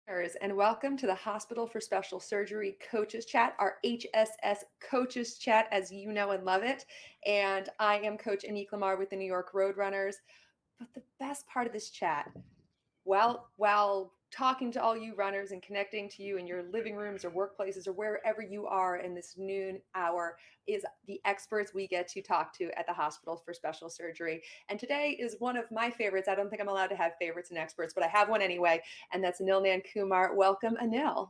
And welcome to the Hospital for Special Surgery Coaches Chat, our HSS Coaches Chat, as you know and love it. And I am Coach Annick with the New York Roadrunners. But the best part of this chat, while talking to all you runners and connecting to you in your living rooms or workplaces or wherever you are in this noon hour, is the experts we get to talk to at the Hospital for Special Surgery. And today is one of my favorites. I don't think I'm allowed to have favorites and experts, but I have one anyway, and that's Anil Nandkumar. Welcome, Anil.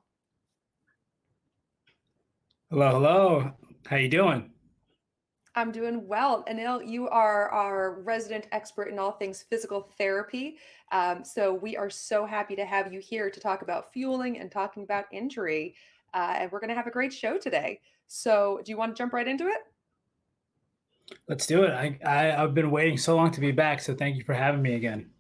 Hello. How you doing? I'm doing well. Anil, you are our resident expert in all things physical therapy. So we are so happy to have you here to talk about fueling and talking about injury. And we're going to have a great show today. So do you want to jump right into it? Let's do it. I've been waiting so long to be back, so thank you for having me again.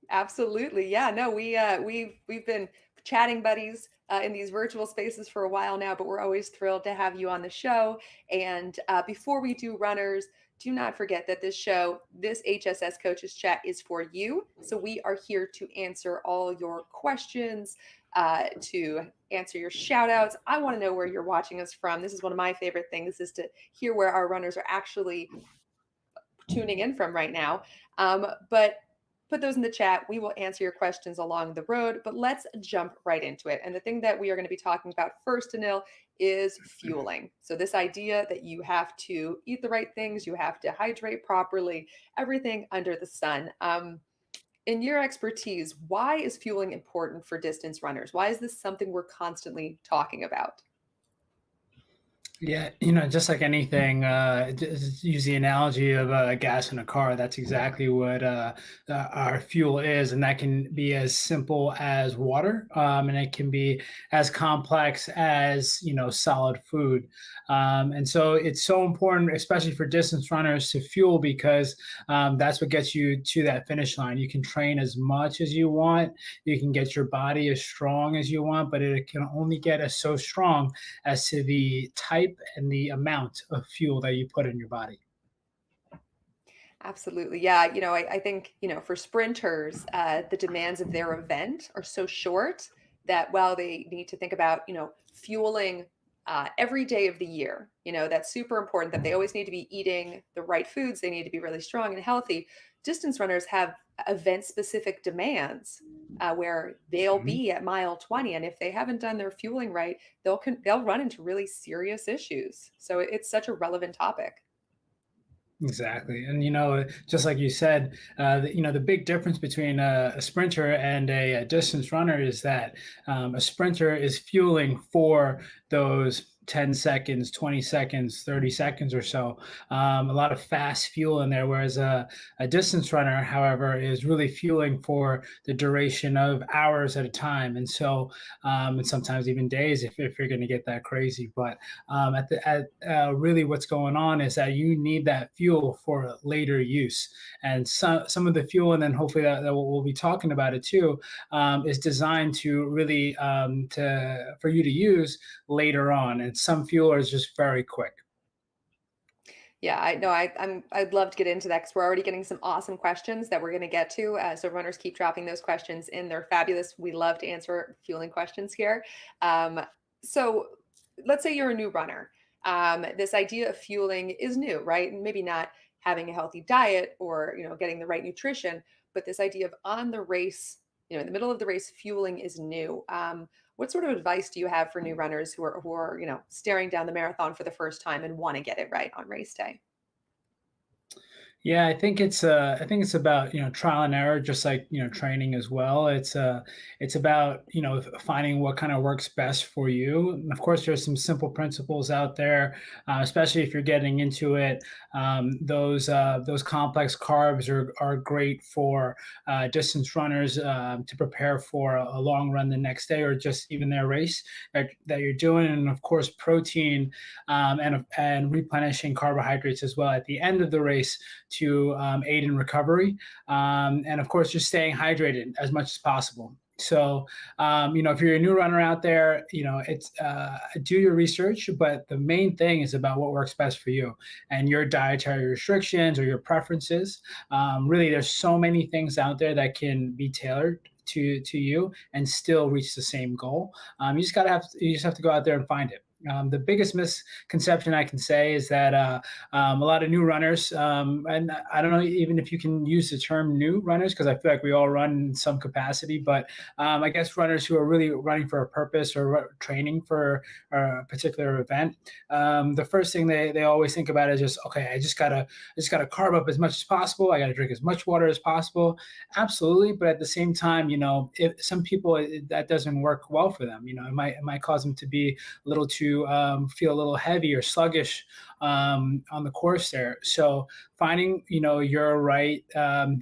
Absolutely. Yeah, no, we've been chatting buddies in these virtual spaces for a while now, but we're always thrilled to have you on the show. And before we do runners, do not forget that this show, this HSS Coaches Chat, is for you. So we are here to answer all your questions, to answer your shout outs. I want to know where you're watching us from. This is one of my favorite things, is to hear where our runners are actually tuning in from right now. But put those in the chat. We will answer your questions along the road, but let's jump right into it. And the thing that we are going to be talking about first, Anil, is fueling. So this idea that you have to eat the right things, you have to hydrate properly, everything under the sun. In your expertise, why is fueling important for distance runners? Why is this something we're constantly talking about? Yeah, just like anything, just use the analogy of gas in a car. That's exactly what our fuel is, and that can be as simple as water, and it can be as complex as solid food. And so it's so important, especially for distance runners, to fuel because that's what gets you to that finish line. You can train as much as you want, you can get your body as strong as you want, but it can only get us so strong as to the type and the amount of fuel that you put in your body. Absolutely. Yeah. I think, for sprinters, the demands of their event are so short that while they need to think about, fueling every day of the year, that's super important that they always need to be eating the right foods. They need to be really strong and healthy. Distance runners have event specific demands where they'll Mhm. be at mile 20. And if they haven't done their fueling right, they'll run into really serious issues. So it's such a relevant topic. Exactly. And, just like you said, the big difference between a sprinter and a distance runner is that a sprinter is fueling for those 10 seconds, 20 seconds, 30 seconds or so. A lot of fast fuel in there, whereas a distance runner, however, is really fueling for the duration of hours at a time. And so, and sometimes even days if you're going to get that crazy. But really what's going on is that you need that fuel for later use, and some of the fuel, and then hopefully that we'll be talking about it too, is designed to really for you to use later on, and some fuel is just very quick. Yeah, I know. I'd love to get into that because we're already getting some awesome questions that we're going to get to. So runners, keep dropping those questions in. They're fabulous. We love to answer fueling questions here. So let's say you're a new runner. This idea of fueling is new, right? And maybe not having a healthy diet or getting the right nutrition, but this idea of on the race, in the middle of the race, fueling is new. What sort of advice do you have for new runners who are staring down the marathon for the first time and want to get it right on race day? Yeah, I think it's about trial and error, just like training as well. It's about finding what kind of works best for you. And of course, there's some simple principles out there, especially if you're getting into it. Those complex carbs are great for distance runners to prepare for a long run the next day, or just even their race that you're doing. And of course, protein and replenishing carbohydrates as well at the end of the race to aid in recovery. And of course, just staying hydrated as much as possible. So, if you're a new runner out there, it's do your research, but the main thing is about what works best for you and your dietary restrictions or your preferences. Really, there's so many things out there that can be tailored to you and still reach the same goal. You just have to go out there and find it. The biggest misconception I can say is that a lot of new runners, and I don't know even if you can use the term new runners because I feel like we all run in some capacity, but I guess runners who are really running for a purpose or training for a particular event, the first thing they always think about is just, okay, I just gotta carb up as much as possible. I gotta drink as much water as possible. Absolutely, but at the same time, if some people that doesn't work well for them, it might cause them to be a little too feel a little heavy or sluggish on the course there. So finding your right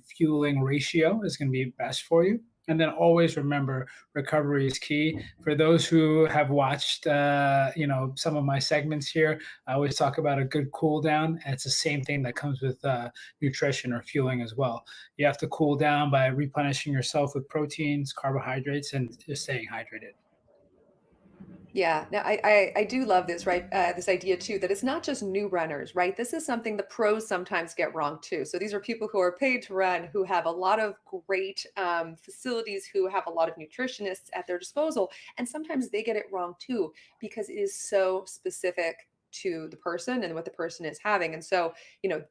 fueling ratio is going to be best for you. And then always remember, recovery is key. For those who have watched, some of my segments here, I always talk about a good cool down. And it's the same thing that comes with nutrition or fueling as well. You have to cool down by replenishing yourself with proteins, carbohydrates, and just staying hydrated. Yeah, no, I do love this, right? This idea too that it's not just new runners, right? This is something the pros sometimes get wrong too. So these are people who are paid to run, who have a lot of great facilities, who have a lot of nutritionists at their disposal, and sometimes they get it wrong too because it is so specific to the person and what the person is having. And so,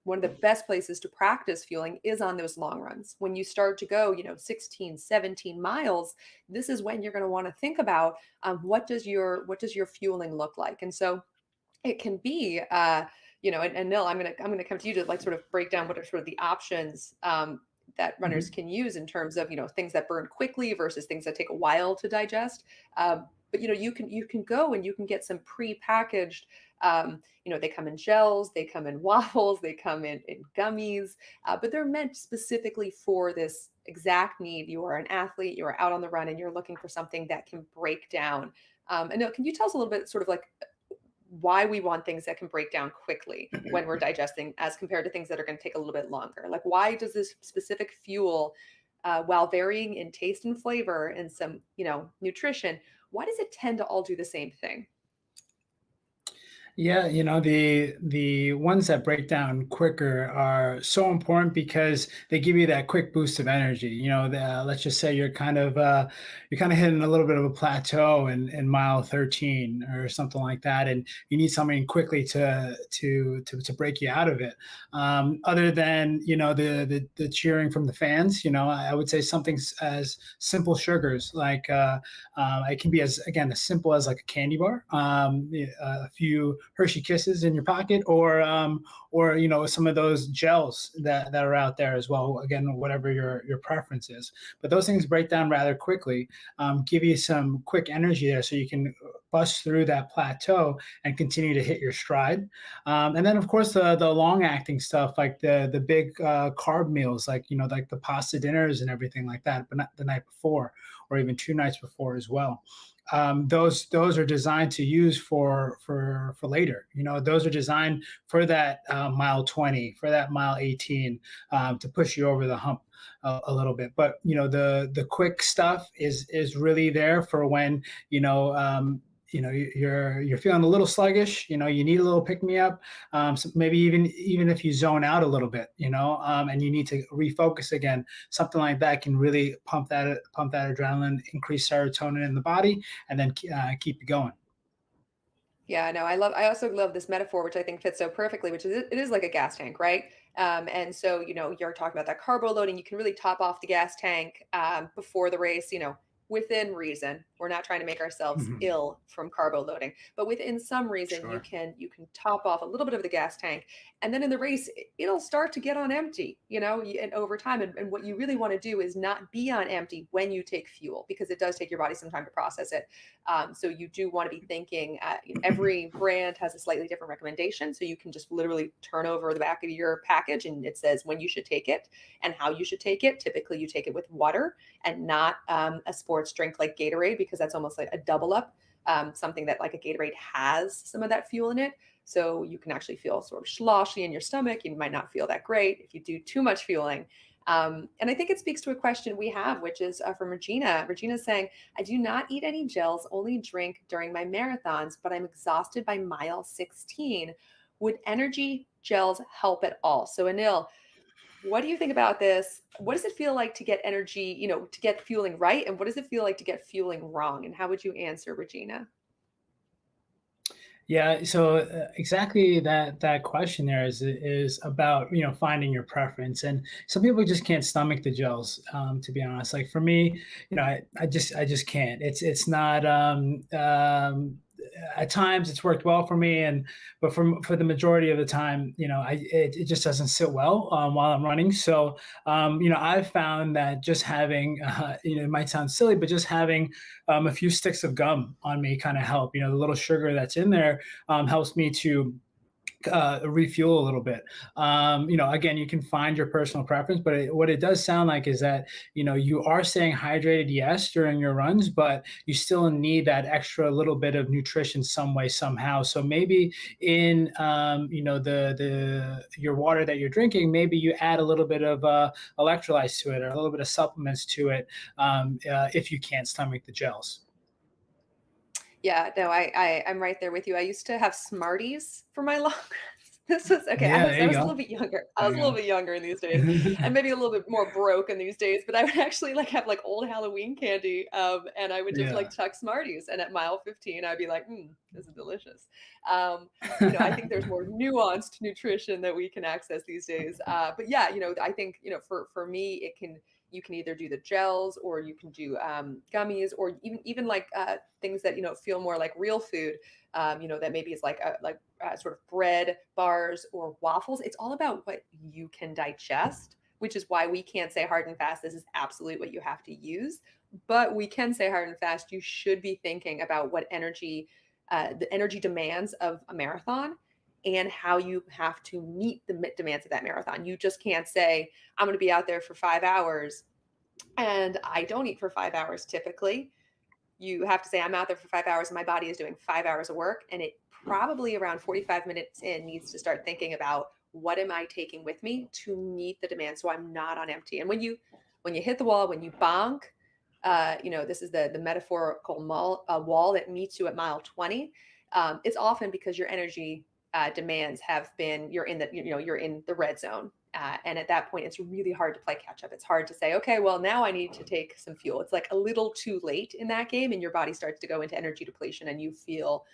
one of the best places to practice fueling is on those long runs. When you start to go, 16, 17 miles, this is when you're going to want to think about what does your fueling look like. And so it can be and Nil, I'm gonna come to you to like sort of break down what are sort of the options that runners Mhm. can use in terms of things that burn quickly versus things that take a while to digest. But you can go and you can get some pre-packaged, they come in gels, they come in waffles, they come in gummies, but they're meant specifically for this exact need. You are an athlete, you are out on the run, and you're looking for something that can break down. And Nil, can you tell us a little bit sort of like why we want things that can break down quickly when we're digesting as compared to things that are going to take a little bit longer? Like, why does this specific fuel, while varying in taste and flavor and some, nutrition, why does it tend to all do the same thing? Yeah, the ones that break down quicker are so important because they give you that quick boost of energy. Let's just say you're kind of hitting a little bit of a plateau in mile 13 or something like that, and you need something quickly to break you out of it. Other than the cheering from the fans, I would say something as simple sugars like it can be as simple as like a candy bar, a few Hershey Kisses in your pocket, or some of those gels that are out there as well. Again, whatever your preference is, but those things break down rather quickly, give you some quick energy there, so you can bust through that plateau and continue to hit your stride. And then of course the long acting stuff like the big carb meals, like the pasta dinners and everything like that, but not the night before or even 2 nights before as well. Those are designed to use for later. Those are designed for that mile 20, for that mile 18, to push you over the hump a little bit. But the quick stuff is really there for when you're feeling a little sluggish. You need a little pick me up. So maybe even if you zone out a little bit, and you need to refocus again, something like that can really pump that adrenaline, increase serotonin in the body, and then keep you going. Yeah, no, I also love this metaphor, which I think fits so perfectly, which is it is like a gas tank, right? And so, you're talking about that carbo loading. You can really top off the gas tank before the race, within reason. We're not trying to make ourselves Mhm. ill from carbo loading, but within some reason, you Sure. can you can top off a little bit of the gas tank, and then in the race, it'll start to get on empty, and over time. And what you really want to do is not be on empty when you take fuel, because it does take your body some time to process it. So you do want to be thinking, every brand has a slightly different recommendation. So you can just literally turn over the back of your package and it says when you should take it and how you should take it. Typically, you take it with water and not a sports drink like Gatorade, because that's almost like a double up. Something that like a Gatorade has some of that fuel in it. So you can actually feel sort of sloshy in your stomach. You might not feel that great if you do too much fueling. And I think it speaks to a question we have, which is from Regina. Regina's saying, I do not eat any gels, only drink during my marathons, but I'm exhausted by mile 16. Would energy gels help at all? So, Anil, What do you think about this? What does it feel like to get energy, to get fueling right? And what does it feel like to get fueling wrong? And how would you answer, Regina? Yeah, so exactly that question there is about finding your preference, and some people just can't stomach the gels. To be honest, like for me, I just can't. It's not. At times it's worked well for me, and but for the majority of the time, it just doesn't sit well while I'm running. So I've found that just having it might sound silly, but just having a few sticks of gum on me kind of help. The little sugar that's in there helps me to refuel a little bit. Again, you can find your personal preference, but what it does sound like is that you are staying hydrated, yes, during your runs, but you still need that extra little bit of nutrition some way somehow. So maybe in the your water that you're drinking, maybe you add a little bit of electrolytes to it or a little bit of supplements to it if you can't stomach the gels. Yeah, no, I'm right there with you. I used to have Smarties for my long runs. This was okay. I Yeah, was there I you was a go. little bit younger. I There was a you little go. bit younger in these days, and maybe a little bit more broken these days. But I would actually like have like old Halloween candy, and I would just like Yeah. chuck Smarties. And at mile 15, I'd be like, "This is delicious." Um, I think there's more nuanced nutrition that we can access these days. But yeah, I think for me, you can either do the gels or you can do gummies or even like things that feel more like real food. That maybe is like sort of bread bars or waffles. It's all about what you can digest, which is why we can't say hard and fast this is absolutely what you have to use. But we can say hard and fast you should be thinking about what the energy demands of a marathon and how you have to meet the demands of that marathon. You just can't say, I'm going to be out there for 5 hours and I don't eat for 5 hours typically. You have to say, I'm out there for 5 hours and my body is doing 5 hours of work. And it probably around 45 minutes in needs to start thinking about what am I taking with me to meet the demand so I'm not on empty. And when you hit the wall, when you bonk, this is the metaphorical wall that meets you at mile 20. It's often because your energy demands have been you're in the red zone, and at that point it's really hard to play catch up. It's hard to say, okay, well now I need to take some fuel. It's like a little too late in that game, and your body starts to go into energy depletion, and you feel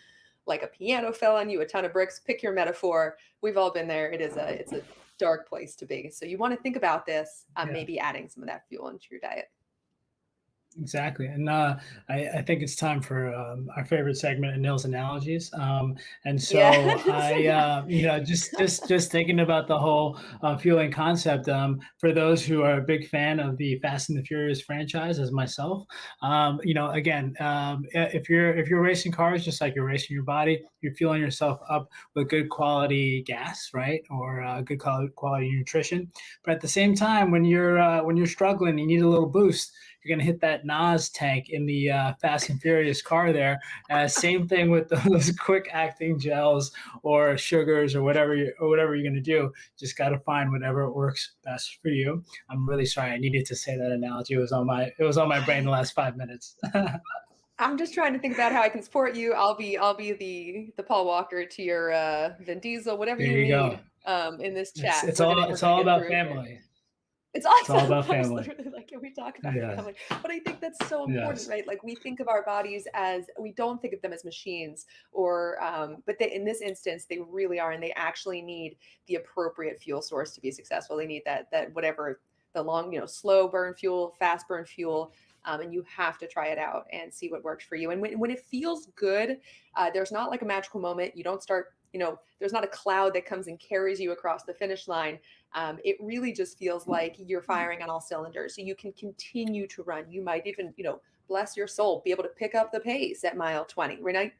like a piano fell on you, a ton of bricks. Pick your metaphor. We've all been there. It's a dark place to be. So you want to think about this, Yeah. maybe adding some of that fuel into your diet. Exactly, and I think it's time for our favorite segment, Anil's analogies. And Yeah. so just thinking about the whole fueling concept. For those who are a big fan of the Fast and the Furious franchise, as myself, again, if you're racing cars, just like you're racing your body, you're fueling yourself up with good quality gas, right, or good quality nutrition. But at the same time, when you're struggling, you need a little boost, you're going to hit that Nas tank in the Fast and Furious car there. Same thing with those quick acting gels or sugars or whatever you're going to do. Just got to find whatever works best for you. I'm really sorry. I needed to say that analogy. It was on my brain the last 5 minutes. I'm just trying to think about how I can support you. I'll be the Paul Walker to your Vin Diesel, whatever There you you go. need in this It's chat. it's We're all gonna we're it's gonna all get about through it here. family. It's It's all awesome. about I was family. literally like, can we talk about Yeah. family? But I think that's so important, Yes. right? Like we think of our bodies as we don't think of them as machines, but in this instance, they really are, and they actually need the appropriate fuel source to be successful. They need that whatever the long, slow burn fuel, fast burn fuel. And you have to try it out and see what works for you. And when it feels good, there's not like a magical moment. You don't start, there's not a cloud that comes and carries you across the finish line. It really just feels like you're firing on all cylinders. So you can continue to run. You might even, bless your soul, be able to pick up the pace at mile 20. Right?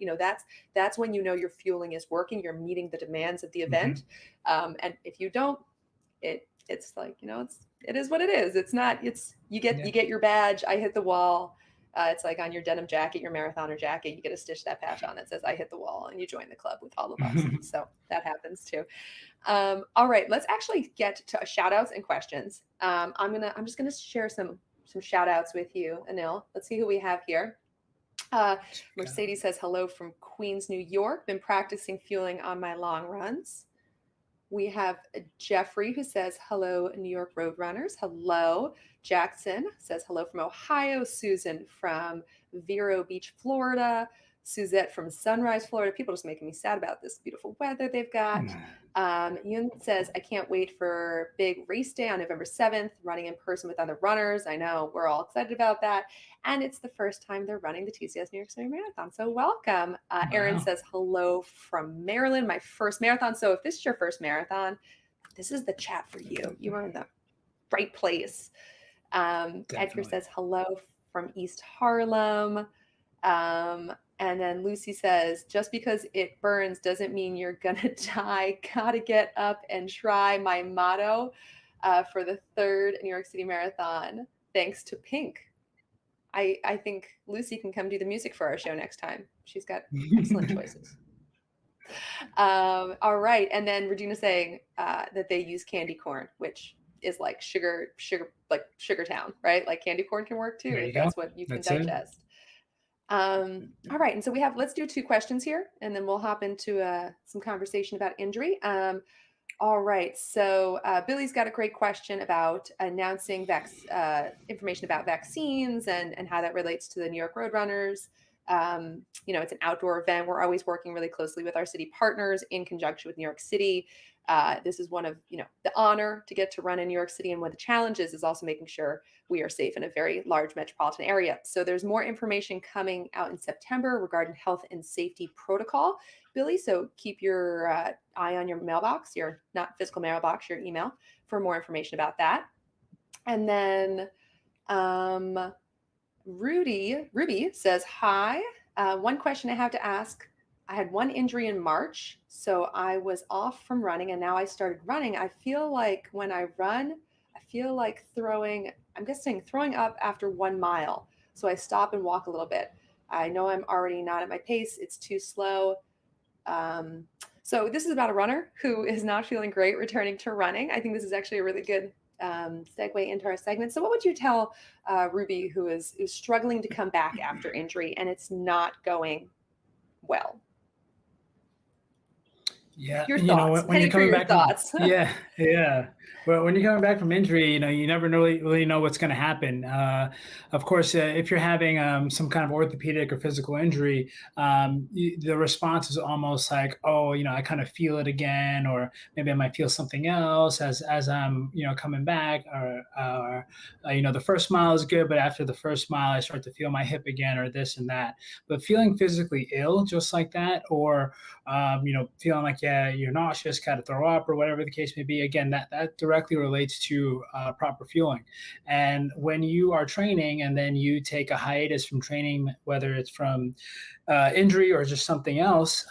That's when your fueling is working. You're meeting the demands of the event. Hmm. And if you don't, it's like it is what it is. It's not. It's Yeah. you get your badge. I hit the wall. It's like on your denim jacket, your marathoner jacket, you get to stitch that patch on that says "I hit the wall," and you join the club with all of us. So that happens too. All right, let's actually get to shout outs and questions. I'm just gonna share some shout outs with you, Anil. Let's see who we have here. Mercedes says hello from Queens, New York. Been practicing fueling on my long runs. We have Jeffrey who says, hello, New York Roadrunners. Hello. Jackson says, hello from Ohio. Susan from Vero Beach, Florida. Suzette from Sunrise, Florida. People are just making me sad about this beautiful weather they've got. Yun says, I can't wait for big race day on November 7th, running in person with other runners. I know we're all excited about that. And it's the first time they're running the TCS New York City Marathon. So welcome. Aaron says, hello from Maryland, my first marathon. So if this is your first marathon, this is the chat for you. You are in the right place. Edgar says, hello from East Harlem. And then Lucy says, just because it burns doesn't mean you're going to die. Gotta get up and try. My motto for the 3rd New York City Marathon, thanks to Pink. I think Lucy can come do the music for our show next time. She's got excellent choices. All right. And then Regina saying that they use candy corn, which is like sugar town, right? Like candy corn can work too, if that's what you can digest. All right. And so let's do 2 questions here, and then we'll hop into some conversation about injury. All right. So Billy's got a great question about announcing information about vaccines and how that relates to the New York Roadrunners. It's an outdoor event. We're always working really closely with our city partners in conjunction with New York City. This is one of, the honor to get to run in New York City. And one of the challenges is also making sure we are safe in a very large metropolitan area. So there's more information coming out in September regarding health and safety protocol, Billy. So keep your eye on your mailbox, your not physical mailbox, your email, for more information about that. And then Ruby says, hi. One question I have to ask. I had one injury in March, so I was off from running, and now I started running. I feel like when I run, I feel like throwing up after 1 mile. So I stop and walk a little bit. I know I'm already not at my pace. It's too slow. So this is about a runner who is not feeling great returning to running. I think this is actually a really good segue into our segment. So what would you tell Ruby, who is struggling to come back after injury and it's not going well? Yeah, your thoughts. when you're coming back thoughts. yeah. Well, when you're coming back from injury, you never really know what's going to happen. Of course, if you're having some kind of orthopedic or physical injury, the response is almost like, oh, I kind of feel it again, or maybe I might feel something else as I'm, coming back, or the first mile is good, but after the first mile, I start to feel my hip again, or this and that. But feeling physically ill just like that, or feeling like, you're nauseous, got to throw up, or whatever the case may be. Again, that directly relates to proper fueling. And when you are training and then you take a hiatus from training, whether it's from injury or just something else,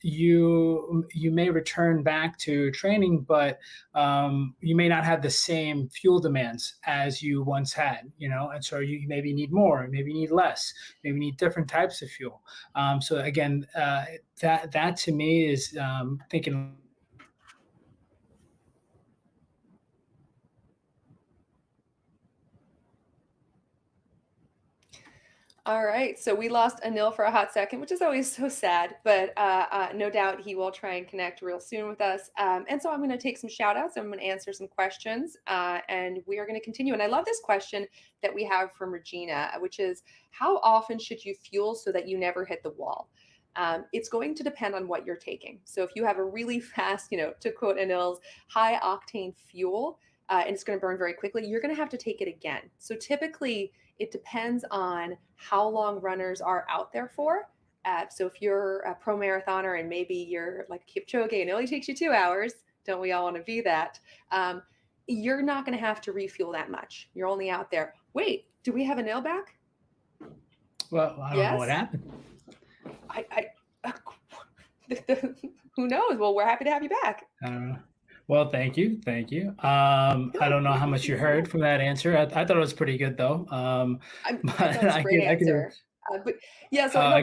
you may return back to training, but you may not have the same fuel demands as you once had, and so you maybe need more, maybe need less, maybe need different types of fuel. So again, that to me is thinking. All right, so we lost Anil for a hot second, which is always so sad, but no doubt he will try and connect real soon with us. And so I'm going to take some shout outs. I'm going to answer some questions, and we are going to continue. And I love this question that we have from Regina, which is, how often should you fuel so that you never hit the wall? It's going to depend on what you're taking. So if you have a really fast, to quote Anil's, high octane fuel, and it's going to burn very quickly, you're going to have to take it again. So typically, it depends on how long runners are out there for. So if you're a pro marathoner and maybe you're like Kipchoge and it only takes you 2 hours, don't we all want to be that? You're not going to have to refuel that much. You're only out there. Wait, do we have Anil back? Well, I don't know what happened. Who knows? Well, we're happy to have you back. Well, thank you. I don't know how much you heard from that answer. I thought it was pretty good, though. I thought it was a great answer. But yeah, so no,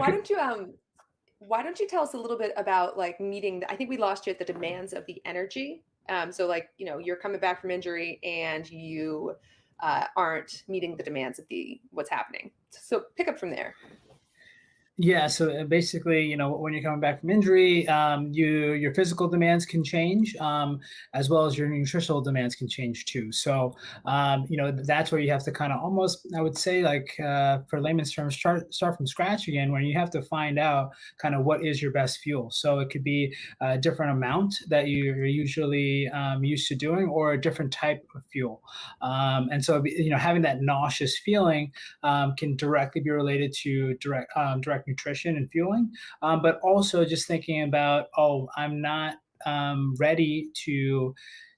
why don't you tell us a little bit about like meeting? I think we lost you at the demands of the energy. So like you're coming back from injury and you aren't meeting the demands of what's happening. So pick up from there. Yeah, so basically, when you're coming back from injury, your physical demands can change, as well as your nutritional demands can change too. So, that's where you have to kind of almost, I would say, like for layman's terms, start from scratch again, when you have to find out kind of what is your best fuel. So it could be a different amount that you're usually used to doing, or a different type of fuel. And so, having that nauseous feeling can directly be related to direct nutrition and fueling, but also just thinking about, oh, I'm not ready to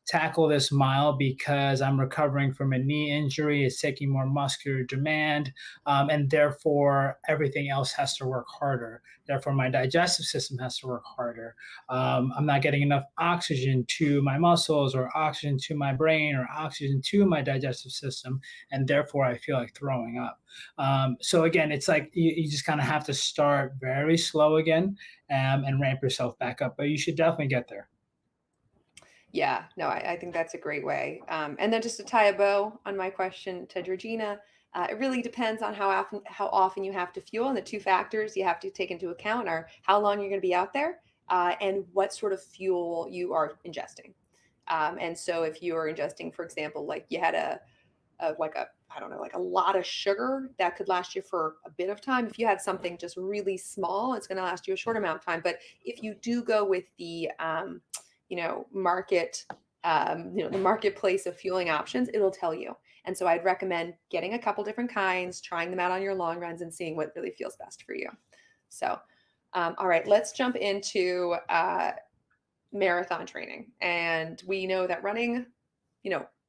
tackle this mile because I'm recovering from a knee injury. It's taking more muscular demand, and therefore everything else has to work harder. Therefore, my digestive system has to work harder. I'm not getting enough oxygen to my muscles, or oxygen to my brain, or oxygen to my digestive system, and therefore I feel like throwing up. So again, it's like you just kind of have to start very slow again, and ramp yourself back up. But you should definitely get there. Yeah, no, I think that's a great way. And then just to tie a bow on my question to Georgina, it really depends on how often you have to fuel, and the two factors you have to take into account are how long you're going to be out there, and what sort of fuel you are ingesting. And so if you are ingesting, for example, like you had a I don't know, like a lot of sugar, that could last you for a bit of time. If you had something just really small, it's going to last you a short amount of time. But if you do go with the market, the marketplace of fueling options, it'll tell you. And so I'd recommend getting a couple different kinds, trying them out on your long runs, and seeing what really feels best for you. So, all right, let's jump into marathon training. And we know that running,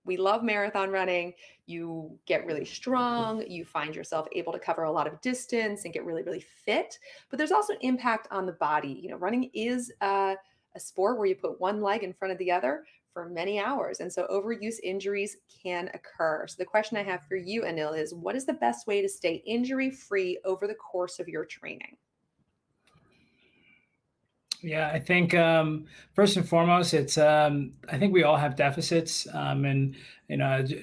we love marathon running. You get really strong. You find yourself able to cover a lot of distance and get really, really fit. But there's also an impact on the body. Running is a sport where you put one leg in front of the other for many hours. And so overuse injuries can occur. So the question I have for you, Anil, is what is the best way to stay injury free over the course of your training? Yeah, I think first and foremost, it's I think we all have deficits, and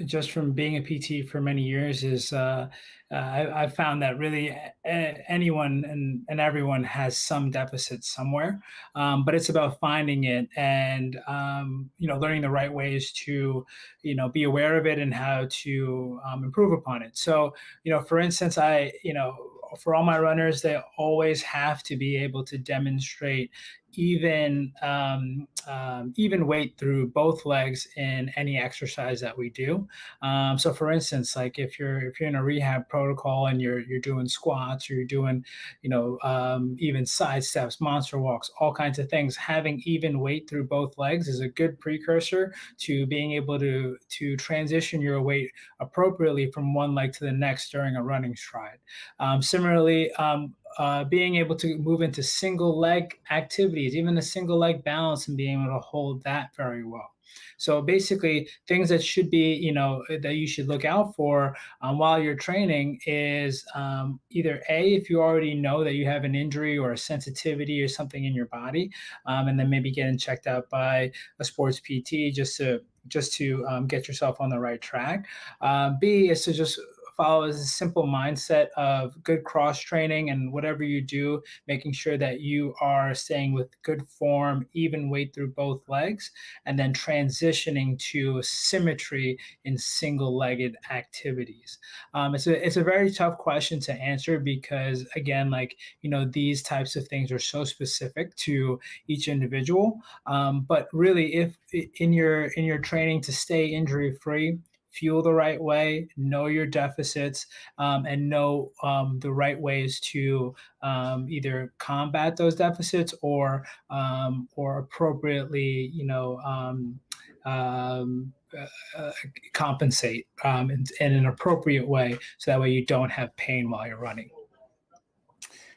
just from being a PT for many years, is I've found that really anyone and everyone has some deficits somewhere, but it's about finding it, and learning the right ways to be aware of it and how to improve upon it. So for instance, for all my runners, they always have to be able to demonstrate even weight through both legs in any exercise that we do. So, for instance, like if you're in a rehab protocol and you're doing squats, or you're doing even side steps, monster walks, all kinds of things, having even weight through both legs is a good precursor to being able to transition your weight appropriately from one leg to the next during a running stride. Similarly, being able to move into single leg activities, even the single leg balance, and being able to hold that very well. So basically, things that should be, that you should look out for while you're training is either A, if you already know that you have an injury or a sensitivity or something in your body, and then maybe getting checked out by a sports PT just to get yourself on the right track. B is to just follow a simple mindset of good cross training, and whatever you do, making sure that you are staying with good form, even weight through both legs, and then transitioning to symmetry in single legged activities. It's a very tough question to answer because, again, like, these types of things are so specific to each individual. But really, if in your training to stay injury free, fuel the right way, know your deficits, and know the right ways to either combat those deficits, or appropriately, compensate in an appropriate way, so that way you don't have pain while you're running.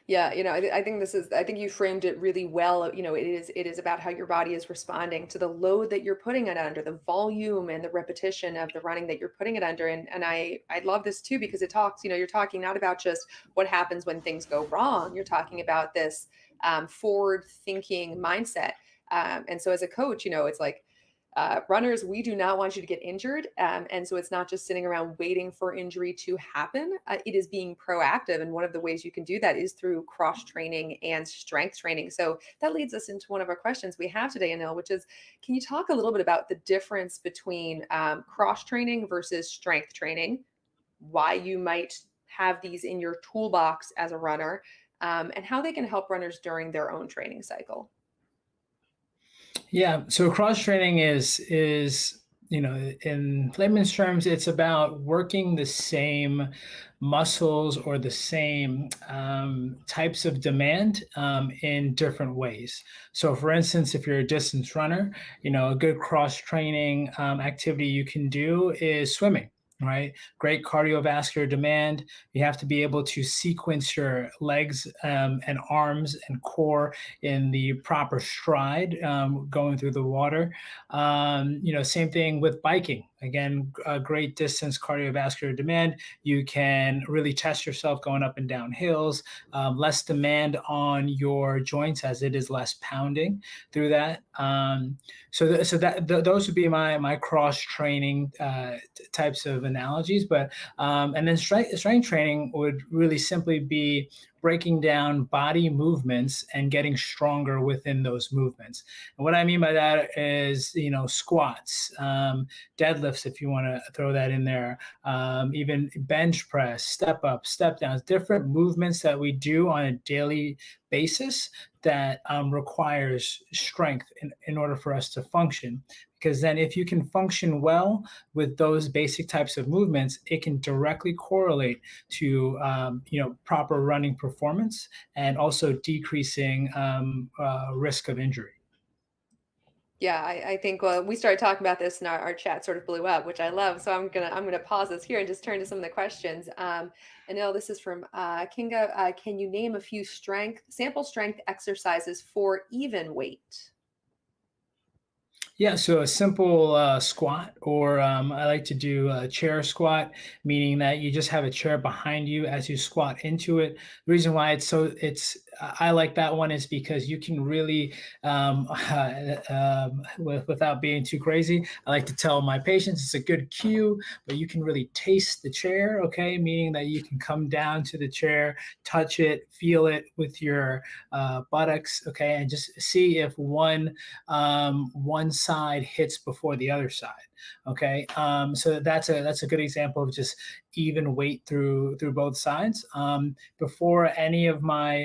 Yeah, I think you framed it really well. It is about how your body is responding to the load that you're putting it under, the volume and the repetition of the running that you're putting it under. And I love this too, because it talks, you're talking not about just what happens when things go wrong. You're talking about this forward thinking mindset. And so as a coach, it's like Runners, we do not want you to get injured. And so it's not just sitting around waiting for injury to happen. It is being proactive. And one of the ways you can do that is through cross training and strength training. So that leads us into one of our questions we have today, Anil, which is, can you talk a little bit about the difference between cross training versus strength training, why you might have these in your toolbox as a runner, and how they can help runners during their own training cycle? Yeah. So cross training is in layman's terms, it's about working the same muscles or the same types of demand in different ways. So, for instance, if you're a distance runner, a good cross training activity you can do is swimming. Right, great cardiovascular demand. You have to be able to sequence your legs and arms and core in the proper stride going through the water. Same thing with biking. Again, a great distance cardiovascular demand. You can really test yourself going up and down hills, less demand on your joints as it is less pounding through that. Those would be my cross training types of analogies. But and then strength training would really simply be breaking down body movements and getting stronger within those movements. And what I mean by that is, squats, deadlifts, if you want to throw that in there, even bench press, step up, step downs, different movements that we do on a daily basis that requires strength in order for us to function. Because then if you can function well with those basic types of movements, it can directly correlate to proper running performance and also decreasing risk of injury. Yeah, I think we started talking about this and our chat sort of blew up, which I love. So I'm gonna pause this here and just turn to some of the questions. Anil, this is from Kinga. Can you name a few sample strength exercises for even weight? Yeah, so a simple squat, or I like to do a chair squat, meaning that you just have a chair behind you as you squat into it. The reason why I like that one is because you can really, without being too crazy, I like to tell my patients it's a good cue, but you can really taste the chair, okay? Meaning that you can come down to the chair, touch it, feel it with your buttocks, okay, and just see if one side hits before the other side. Okay, so that's a good example of just even weight through both sides. Before any of my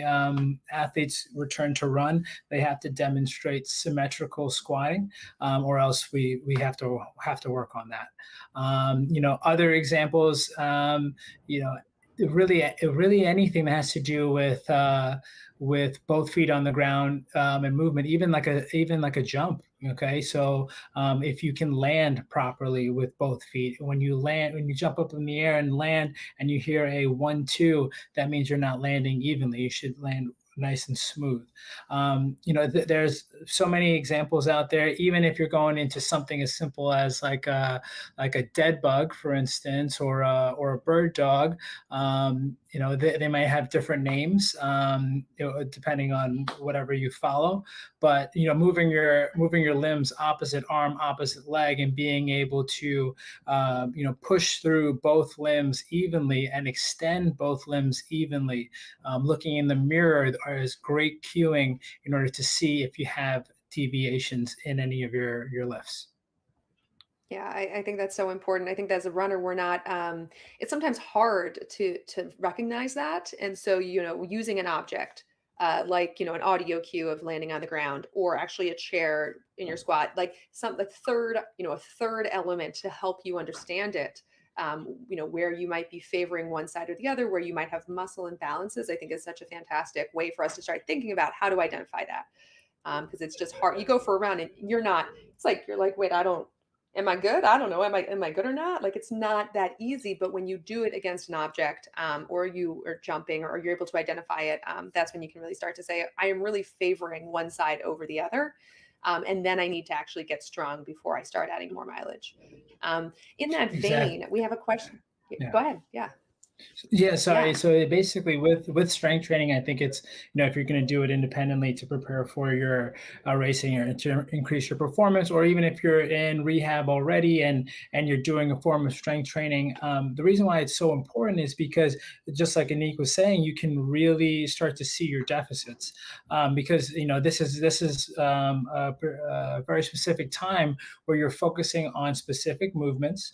athletes return to run, they have to demonstrate symmetrical squatting, or else we have to work on that. Other examples. Really anything that has to do with both feet on the ground and movement, even like a jump. Okay, so if you can land properly with both feet, when you jump up in the air and land, and you hear a 1-2, that means you're not landing evenly. You should land nice and smooth. There's so many examples out there. Even if you're going into something as simple as like a dead bug, for instance, or a bird dog. They might have different names depending on whatever you follow. But moving your limbs, opposite arm, opposite leg, and being able to push through both limbs evenly and extend both limbs evenly. Looking in the mirror is great cueing in order to see if you have deviations in any of your lifts. Yeah, I think that's so important. I think that as a runner, we're not. It's sometimes hard to recognize that, and so using an object like an audio cue of landing on the ground, or actually a chair in your squat, like a third element to help you understand it. Where you might be favoring one side or the other, where you might have muscle imbalances. I think is such a fantastic way for us to start thinking about how to identify that, because it's just hard. You go for a run and you're not. It's like you're like, wait, I don't. Am I good? I don't know. Am I good or not? Like it's not that easy. But when you do it against an object, or you are jumping, or you're able to identify it, that's when you can really start to say, I am really favoring one side over the other, and then I need to actually get strong before I start adding more mileage. In that Exactly. vein, we have a question. Go Yeah. ahead. Yeah. Yeah, sorry. Yeah. So basically, with strength training, I think it's, if you're going to do it independently to prepare for your racing or to increase your performance, or even if you're in rehab already and you're doing a form of strength training, the reason why it's so important is because, just like Annick was saying, you can really start to see your deficits, because this is a very specific time where you're focusing on specific movements,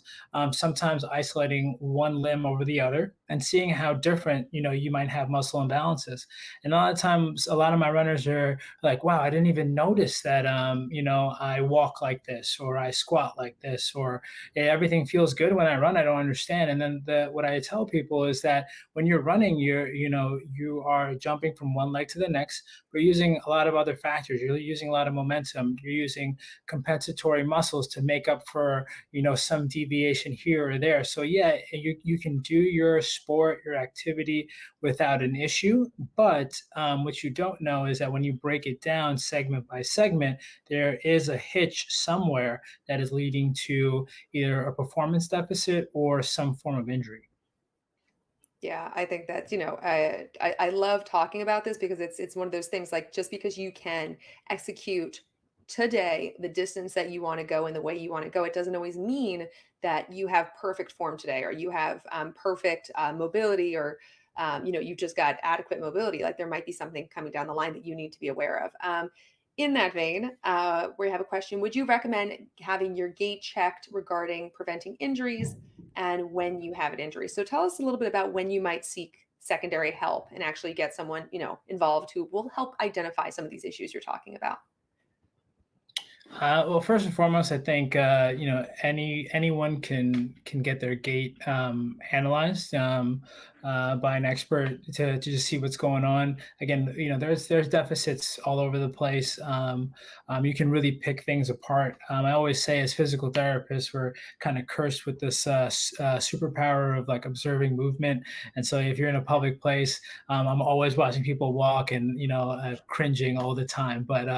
sometimes isolating one limb over the other and seeing how different you might have muscle imbalances. And a lot of times, a lot of my runners are like, wow, I didn't even notice that I walk like this, or I squat like this, or everything feels good when I run. I don't understand. And then what I tell people is that when you're running, you are jumping from one leg to the next, but using a lot of other factors. You're using a lot of momentum, you're using compensatory muscles to make up for some deviation here or there. So yeah, you can do your sport, your activity, without an issue. But what you don't know is that when you break it down segment by segment, there is a hitch somewhere that is leading to either a performance deficit or some form of injury. Yeah, I think that, I love talking about this because it's one of those things, like, just because you can execute today the distance that you want to go and the way you want to go, it doesn't always mean that you have perfect form today, or you have perfect mobility, or you've just got adequate mobility. Like, there might be something coming down the line that you need to be aware of. In that vein, we have a question. Would you recommend having your gait checked regarding preventing injuries and when you have an injury? So tell us a little bit about when you might seek secondary help and actually get someone, involved who will help identify some of these issues you're talking about. Well, first and foremost, I think anyone can get their gait analyzed by an expert to just see what's going on. Again, there's deficits all over the place. You can really pick things apart. I always say, as physical therapists, we're kind of cursed with this superpower of like observing movement. And so, if you're in a public place, I'm always watching people walk and cringing all the time. But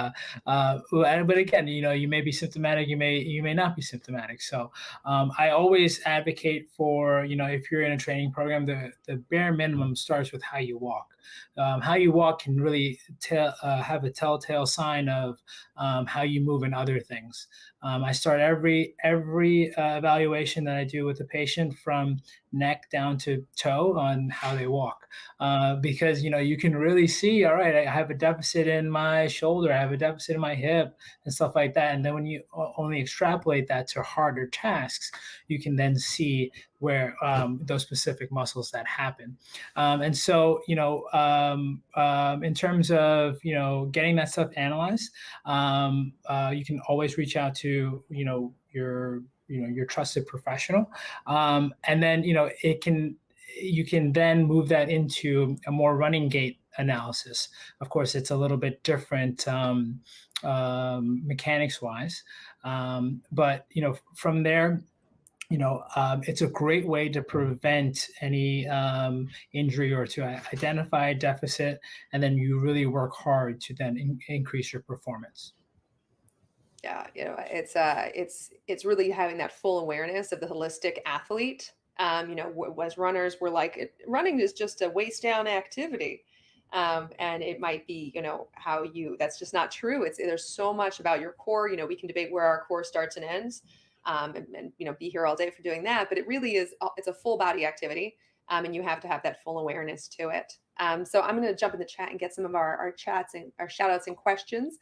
again, you may be symptomatic, you may not be symptomatic. So I always advocate for, if you're in a training program, the bare minimum starts with how you walk. How you walk can really have a telltale sign of how you move in other things. I start every evaluation that I do with the patient from neck down to toe on how they walk, because you can really see, all right, I have a deficit in my shoulder, I have a deficit in my hip, and stuff like that. And then when you only extrapolate that to harder tasks, you can then see where those specific muscles that happen. And so, in terms of getting that stuff analyzed, you can always reach out to your trusted professional, and then you can then move that into a more running gait analysis. Of course, it's a little bit different mechanics wise, but from there, it's a great way to prevent any injury or to identify a deficit, and then you really work hard to then increase your performance. Yeah, it's really having that full awareness of the holistic athlete. As runners, we're like, running is just a waist down activity. And it might be, how you, that's just not true. There's so much about your core. We can debate where our core starts and ends, and be here all day for doing that. But it really is, it's a full body activity. And you have to have that full awareness to it. So I'm going to jump in the chat and get some of our chats and our shout outs and questions.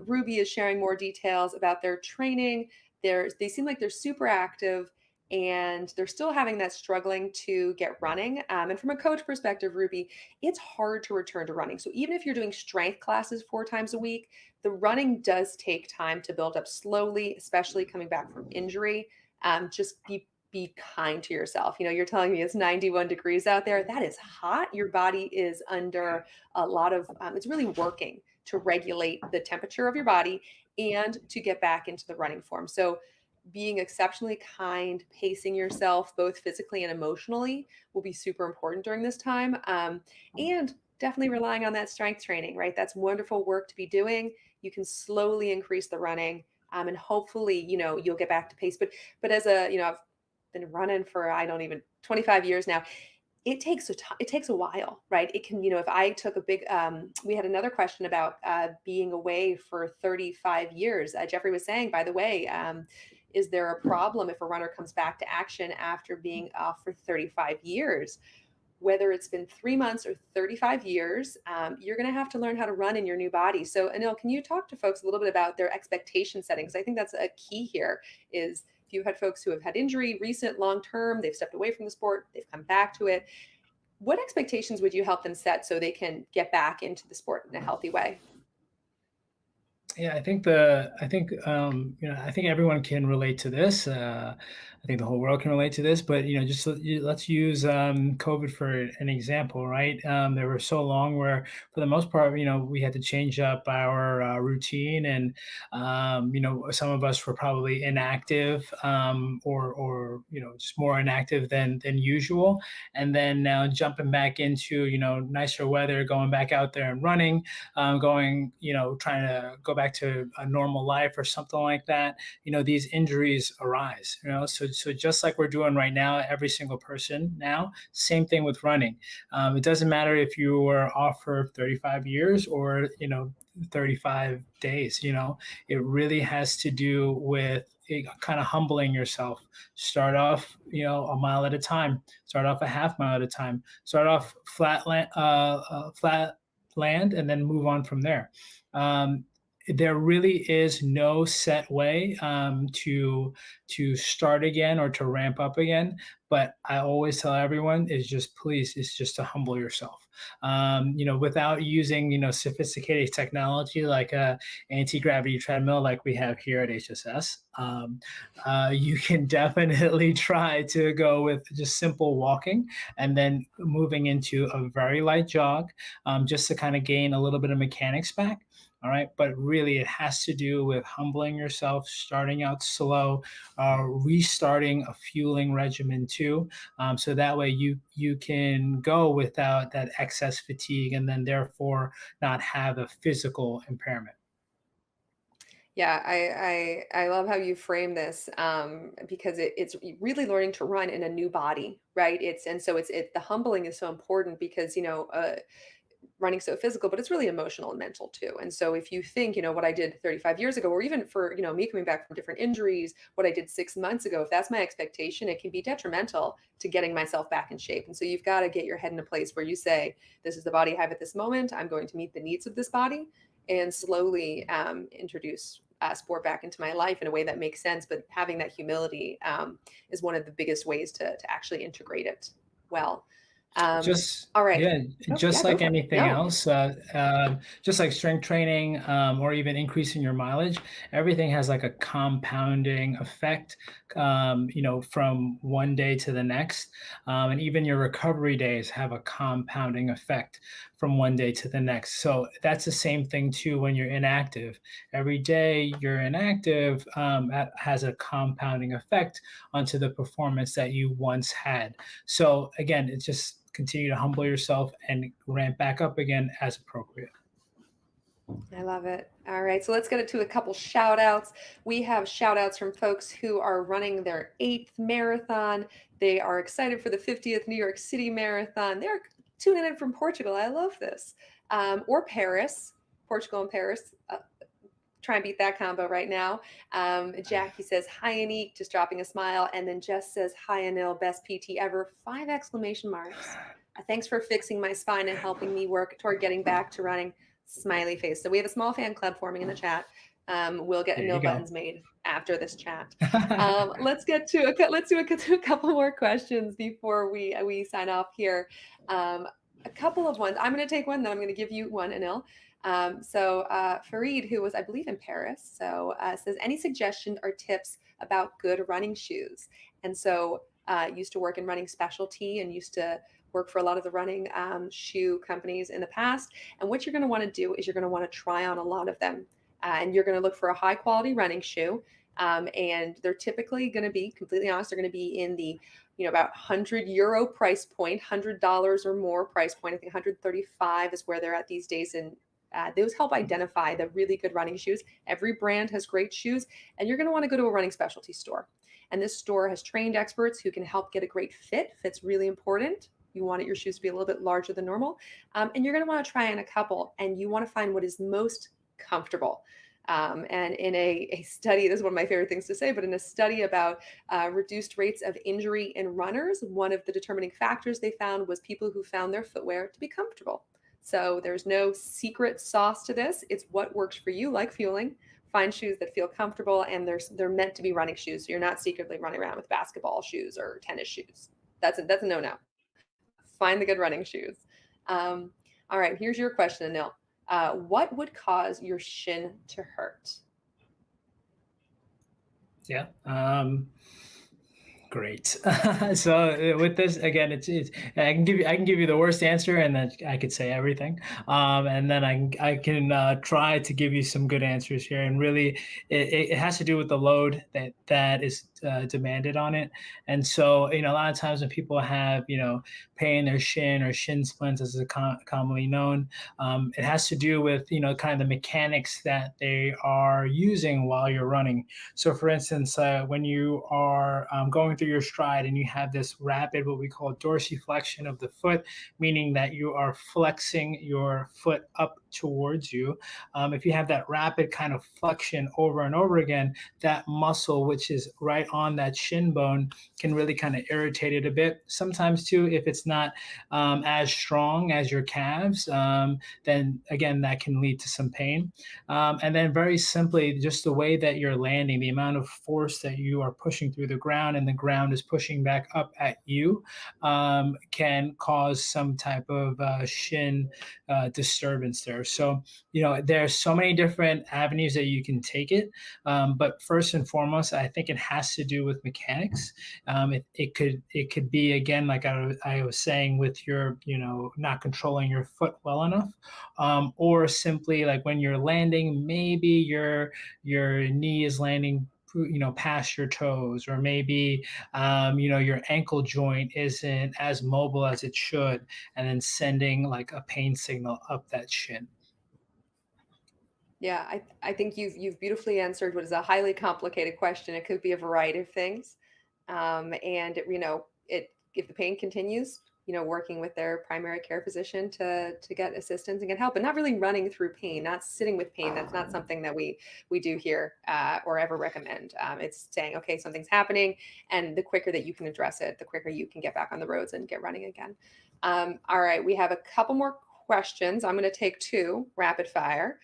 Ruby is sharing more details about their training. They seem like they're super active, and they're still having that struggling to get running. And from a coach perspective, Ruby, it's hard to return to running. So even if you're doing strength classes 4 times a week, the running does take time to build up slowly, especially coming back from injury. Just be kind to yourself. You're telling me it's 91 degrees out there. That is hot. Your body is under a lot of, it's really working to regulate the temperature of your body and to get back into the running form. So being exceptionally kind, pacing yourself both physically and emotionally will be super important during this time. And definitely relying on that strength training, right? That's wonderful work to be doing. You can slowly increase the running, and hopefully, you'll get back to pace. But as I've been running for, I don't even, 25 years now. it takes a while, right? It can, if I took a big, we had another question about being away for 35 years. Jeffrey was saying, by the way, is there a problem if a runner comes back to action after being off for 35 years? Whether it's been 3 months or 35 years, you're going to have to learn how to run in your new body. So, Anil, can you talk to folks a little bit about their expectation settings? I think that's a key here. Is if you've had folks who have had injury, recent, long term, they've stepped away from the sport, they've come back to it. What expectations would you help them set so they can get back into the sport in a healthy way? Yeah, I think everyone can relate to this. I think the whole world can relate to this. But just let's use COVID for an example, right? There were so long where, for the most part, we had to change up our routine, and some of us were probably inactive, or just more inactive than usual. And then now jumping back into nicer weather, going back out there and running, going, trying to go back to a normal life or something like that, these injuries arise, so just like we're doing right now, every single person now, same thing with running. It doesn't matter if you were off for 35 years or, 35 days, it really has to do with kind of humbling yourself. Start off, a mile at a time, start off a half mile at a time, start off flat land, and then move on from there. Um, there really is no set way to start again or to ramp up again. But I always tell everyone is just please, it's just to humble yourself. Without using sophisticated technology like a anti-gravity treadmill like we have here at HSS. You can definitely try to go with just simple walking and then moving into a very light jog, just to kind of gain a little bit of mechanics back. All right. But really, it has to do with humbling yourself, starting out slow, restarting a fueling regimen too. So that way you can go without that excess fatigue, and then therefore not have a physical impairment. Yeah, I love how you frame this, because it's really learning to run in a new body, right? The humbling is so important because running so physical, but it's really emotional and mental too. And so if you think, what I did 35 years ago, or even for, me coming back from different injuries, what I did 6 months ago, if that's my expectation, it can be detrimental to getting myself back in shape. And so you've got to get your head in a place where you say, this is the body I have at this moment. I'm going to meet the needs of this body and slowly introduce sport back into my life in a way that makes sense. But having that humility is one of the biggest ways to actually integrate it well. Just All right. Yeah, Oh, yeah, just go like for it. anything No. else, just like strength training, or even increasing your mileage, everything has like a compounding effect, from one day to the next. And even your recovery days have a compounding effect from one day to the next. So that's the same thing too when you're inactive. Every day you're inactive, has a compounding effect onto the performance that you once had. So again, it's just continue to humble yourself and ramp back up again as appropriate. I love it. All right. So let's get into a couple shout outs. We have shout outs from folks who are running their eighth marathon. They are excited for the 50th New York City Marathon. They're tuning in from Portugal. I love this. Or Paris, Portugal and Paris. Try and beat that combo right now. Jackie says, hi, Annick, just dropping a smile. And then Jess says, hi, Anil, best PT ever. 5 exclamation marks. Thanks for fixing my spine and helping me work toward getting back to running. Smiley face. So we have a small fan club forming in the chat. We'll get There you Anil go. buttons made after this chat. Let's do a couple more questions before we sign off here. A couple of ones. I'm going to take one, then I'm going to give you one, Anil. Farid, who was, I believe, in Paris, says, any suggestions or tips about good running shoes? And so used to work in running specialty and used to work for a lot of the running shoe companies in the past. And what you're going to want to do is you're going to want to try on a lot of them. And you're going to look for a high quality running shoe. And they're typically going to be, completely honest, they're going to be in the about €100 price point, $100 or more price point. I think 135 is where they're at these days. And those help identify the really good running shoes. Every brand has great shoes, and you're going to want to go to a running specialty store. And this store has trained experts who can help get a great fit. Fit's really important. You want your shoes to be a little bit larger than normal. And you're going to want to try on a couple, and you want to find what is most comfortable. And in a study, this is one of my favorite things to say, but in a study about reduced rates of injury in runners, one of the determining factors they found was people who found their footwear to be comfortable. So there's no secret sauce to this. It's what works for you, like fueling. Find shoes that feel comfortable, and they're meant to be running shoes. So you're not secretly running around with basketball shoes or tennis shoes. That's a no-no. Find the good running shoes. All right, here's your question, Anil. What would cause your shin to hurt? Yeah. Great. So with this again, it's I can give you the worst answer, and then I could say everything, and then I can try to give you some good answers here. And really, it has to do with the load that is demanded on it. And so a lot of times when people have pain in their shin or shin splints, as is commonly known, it has to do with kind of the mechanics that they are using while you're running. So, for instance, when you are going through your stride and you have this rapid, what we call dorsiflexion of the foot, meaning that you are flexing your foot up towards you. If you have that rapid kind of flexion over and over again, that muscle, which is right on that shin bone, can really kind of irritate it a bit. Sometimes, too, if it's not as strong as your calves, then again, that can lead to some pain. And then, very simply, just the way that you're landing, the amount of force that you are pushing through the ground and the ground is pushing back up at you, can cause some type of shin disturbance there. So, there's so many different avenues that you can take it. But first and foremost, I think it has to do with mechanics. It could be, again, like I was saying, with your not controlling your foot well enough, or simply like when you're landing, maybe your knee is landing past your toes, or maybe your ankle joint isn't as mobile as it should, and then sending like a pain signal up that shin. Yeah, I think you've beautifully answered what is a highly complicated question. It could be a variety of things, and it if the pain continues, working with their primary care physician to get assistance and get help, and not really running through pain, not sitting with pain. That's not something that we do here or ever recommend. It's saying, okay, something's happening, and the quicker that you can address it, the quicker you can get back on the roads and get running again. All right, we have a couple more questions. I'm going to take two rapid fire.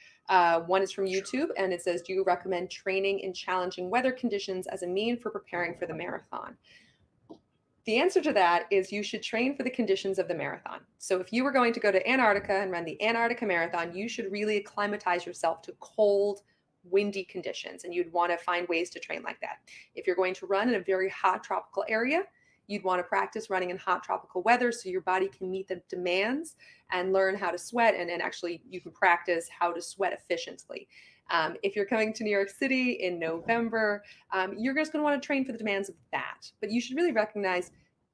One is from YouTube, and it says, do you recommend training in challenging weather conditions as a mean for preparing for the marathon? The answer to that is you should train for the conditions of the marathon. So if you were going to go to Antarctica and run the Antarctica Marathon, you should really acclimatize yourself to cold, windy conditions, and you'd want to find ways to train like that. If you're going to run in a very hot tropical area, you'd want to practice running in hot tropical weather so your body can meet the demands and learn how to sweat, and actually you can practice how to sweat efficiently. If you're coming to New York City in November, you're just going to want to train for the demands of that. But you should really recognize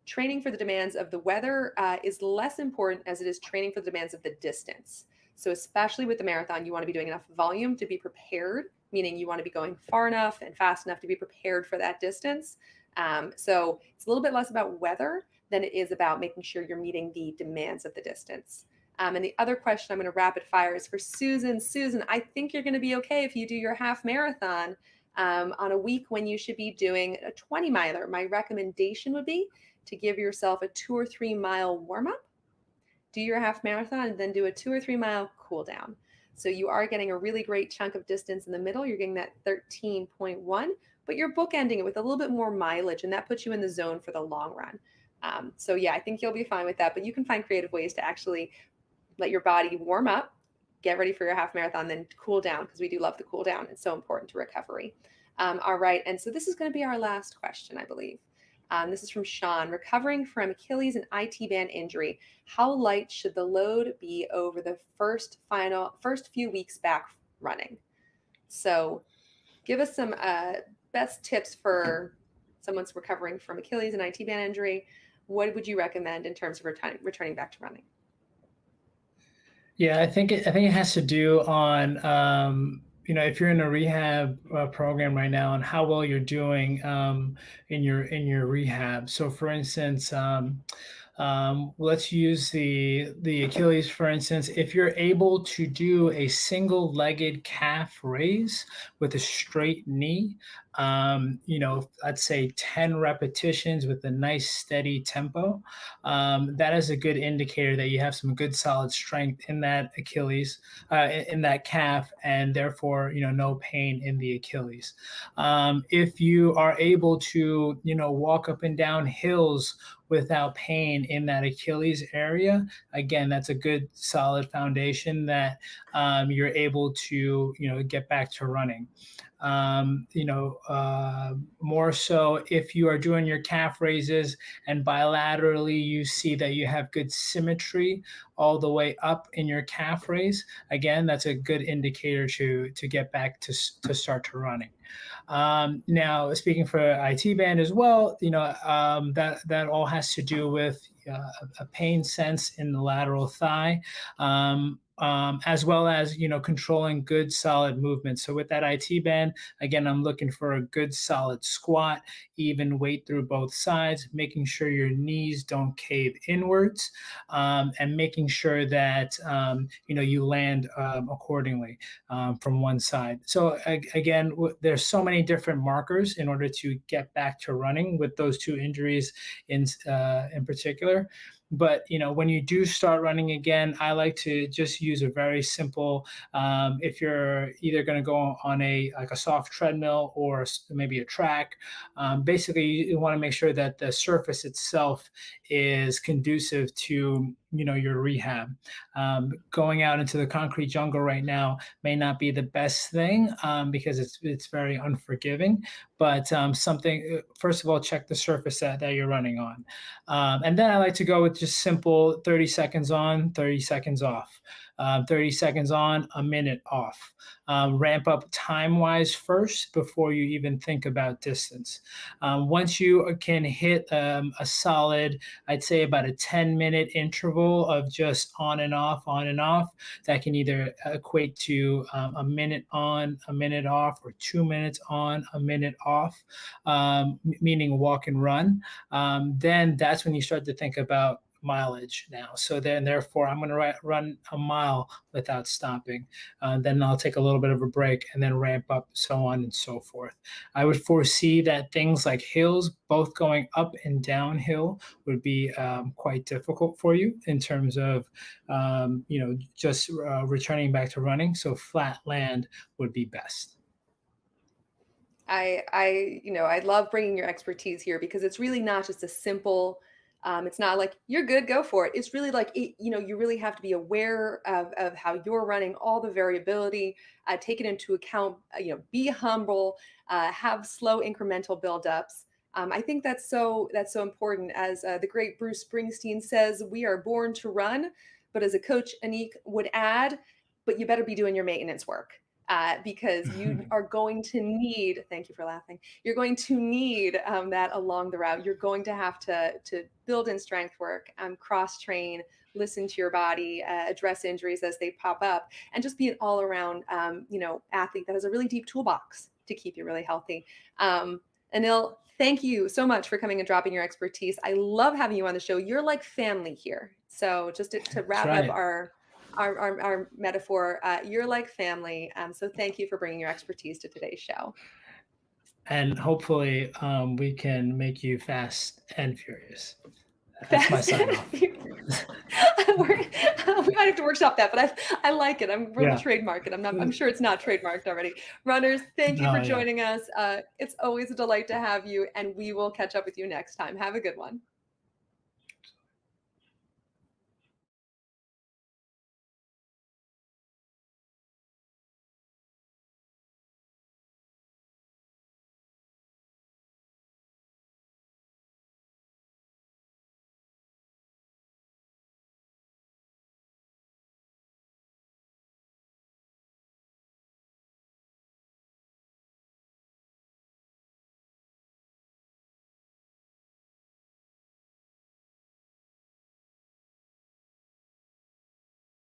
training for the demands of the weather is less important as it is training for the demands of the distance. So especially with the marathon, you want to be doing enough volume to be prepared, meaning you want to be going far enough and fast enough to be prepared for that distance. So it's a little bit less about weather than it is about making sure you're meeting the demands of the distance. And the other question I'm going to rapid fire is for Susan. Susan, I think you're going to be okay if you do your half marathon on a week when you should be doing a 20 miler. My recommendation would be to give yourself a 2 or 3 mile warm up, do your half marathon, and then do a 2 or 3 mile cool down. So you are getting a really great chunk of distance in the middle. You're getting that 13.1, but you're bookending it with a little bit more mileage, and that puts you in the zone for the long run. So yeah, I think you'll be fine with that, but you can find creative ways to actually let your body warm up, get ready for your half marathon, then cool down, because we do love the cool down. It's so important to recovery. All right, and so this is going to be our last question, I believe. This is from Sean. Recovering from Achilles and IT band injury, how light should the load be over the first few weeks back running? So give us some best tips for someone's recovering from Achilles and IT band injury. What would you recommend in terms of returning back to running? Yeah, I think it has to do on if you're in a rehab program right now, and how well you're doing in your rehab. So, for instance, Let's use the Achilles, for instance. If you're able to do a single-legged calf raise with a straight knee, I'd say 10 repetitions with a nice steady tempo. That is a good indicator that you have some good solid strength in that Achilles, in that calf, and therefore, no pain in the Achilles. If you are able to, walk up and down hills without pain in that Achilles area, again, that's a good solid foundation that you're able to, get back to running. More so if you are doing your calf raises and bilaterally you see that you have good symmetry all the way up in your calf raise, again, that's a good indicator to get back to start to running. Now, speaking for IT band as well, that all has to do with a pain sense in the lateral thigh. As well as controlling good solid movement. So with that IT band, again, I'm looking for a good solid squat, even weight through both sides, making sure your knees don't cave inwards, and making sure that you land accordingly from one side. So again, there's so many different markers in order to get back to running with those two injuries in particular. But when you do start running again, I like to just use a very simple. If you're either going to go on a soft treadmill or maybe a track, basically you want to make sure that the surface itself is conducive to your rehab. Going out into the concrete jungle right now may not be the best thing because it's very unforgiving. But something, first of all, check the surface that you're running on. And then I like to go with just simple 30 seconds on, 30 seconds off. 30 seconds on, a minute off. Ramp up time-wise first before you even think about distance. Once you can hit a solid, I'd say about a 10-minute interval of just on and off, that can either equate to a minute on, a minute off, or 2 minutes on, a minute off, meaning walk and run. Then that's when you start to think about mileage now. So then, therefore, I'm going to run a mile without stopping. Then I'll take a little bit of a break and then ramp up, so on and so forth. I would foresee that things like hills, both going up and downhill, would be quite difficult for you in terms of, just returning back to running. So flat land would be best. I love bringing your expertise here because it's really not just a simple. It's not like you're good, go for it. It's really like you really have to be aware of how you're running, all the variability, take it into account. Be humble, have slow incremental buildups. I think that's so important. As the great Bruce Springsteen says, "We are born to run," but as a coach, Annick would add, "But you better be doing your maintenance work." Because you are going to need, thank you for laughing, you're going to need that along the route. You're going to have to build in strength work, cross train, listen to your body, address injuries as they pop up, and just be an all around, athlete that has a really deep toolbox to keep you really healthy. Anil, thank you so much for coming and dropping your expertise. I love having you on the show. You're like family here. So just to That's wrap up right. our metaphor, you're like family. So thank you for bringing your expertise to today's show. And hopefully, we can make you fast and furious. That's my Fast sign and off. furious. We might have to workshop that, but I like it. We'll Yeah. trademark it. I'm sure it's not trademarked already. Runners, thank you for Oh, yeah. joining us. It's always a delight to have you, and we will catch up with you next time. Have a good one.